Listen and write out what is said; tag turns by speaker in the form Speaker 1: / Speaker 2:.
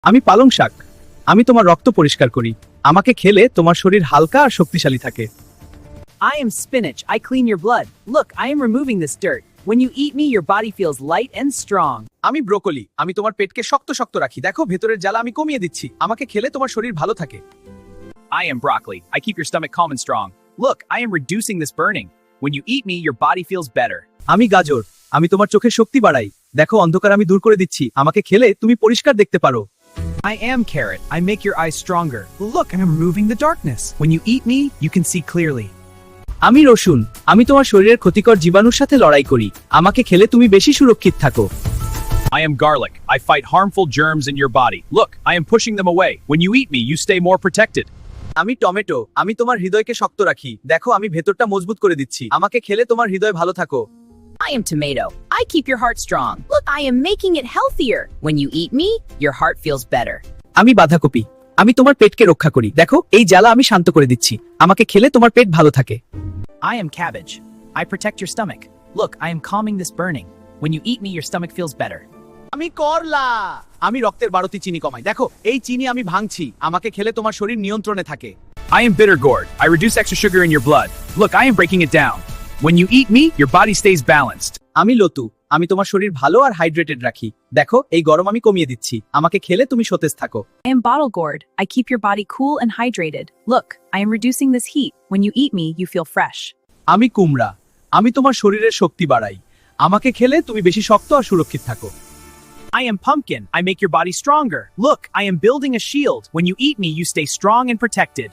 Speaker 1: আমি পালং শাক। আমি তোমার রক্ত পরিষ্কার করি। আমাকে খেলে তোমার শরীর হালকা আর শক্তিশালী থাকে।
Speaker 2: I am spinach. I clean your blood. Look, I am removing this dirt. When you eat me, your body feels light and strong.
Speaker 1: আমি ব্রোকলি। আমি তোমার পেটকে শক্ত শক্ত রাখি। দেখো ভেতরের জ্বালা আমি কমিয়ে দিচ্ছি। আমাকে খেলে তোমার শরীর ভালো থাকে।
Speaker 3: I am broccoli. I keep your stomach calm and strong. Look, I am reducing this burning. When you eat me, your body feels better.
Speaker 1: আমি গাজর। আমি তোমার চোখের শক্তি বাড়াই। দেখো অন্ধকার আমি দূর করে দিচ্ছি। আমাকে খেলে তুমি পরিষ্কার দেখতে পারো।
Speaker 3: I am carrot. I make your eyes stronger. Look, I am removing the darkness. When you eat me, you can see clearly.
Speaker 1: আমি রসুন। আমি তোমার শরীরের ক্ষতিকর জীবাণুর সাথে লড়াই করি। আমাকে খেলে তুমি বেশি সুরক্ষিত থাকো।
Speaker 3: I am garlic. I fight harmful germs in your body. Look, I am pushing them away. When you eat me, you stay more protected.
Speaker 1: আমি টমেটো। আমি তোমার হৃদয়কে শক্ত রাখি। দেখো আমি ভেতরটা মজবুত করে দিচ্ছি। আমাকে খেলে তোমার হৃদয় ভালো থাকো।
Speaker 4: I am tomato. I keep your heart strong. Look, I am making it healthier. When you eat me, your heart feels better.
Speaker 1: আমি বাঁধাকপি। আমি তোমার পেটকে রক্ষা করি। দেখো এই জ্বালা আমি শান্ত করে দিচ্ছি। আমাকে খেলে তোমার পেট ভালো থাকে।
Speaker 2: I am cabbage. I protect your stomach. Look, I am calming this burning. When you eat me, your stomach feels better.
Speaker 1: আমি করলা। আমি রক্তের বাড়তি চিনি কমাই। দেখো এই চিনি আমি ভাঙছি। আমাকে খেলে তোমার শরীর নিয়ন্ত্রণে থাকে।
Speaker 3: I am bitter gourd. I reduce extra sugar in your blood. Look, I am breaking it down. When you eat me, your body stays balanced.
Speaker 1: আমি লতু। আমি তোমার শরীর ভালো আর হাইড্রেটেড রাখি। দেখো এই গরম আমি কমিয়ে দিচ্ছি। আমাকে খেলে তুমি সতেজ থাকো।
Speaker 5: I am bottle gourd. I keep your body cool and hydrated. Look, I am reducing this heat. When you eat me, you feel fresh.
Speaker 1: আমি কুমড়া। আমি তোমার শরীরের শক্তি বাড়াই। আমাকে খেলে তুমি বেশি শক্ত আর সুরক্ষিত থাকো।
Speaker 3: I am pumpkin. I make your body stronger. Look, I am building a shield. When you eat me, you stay strong and protected.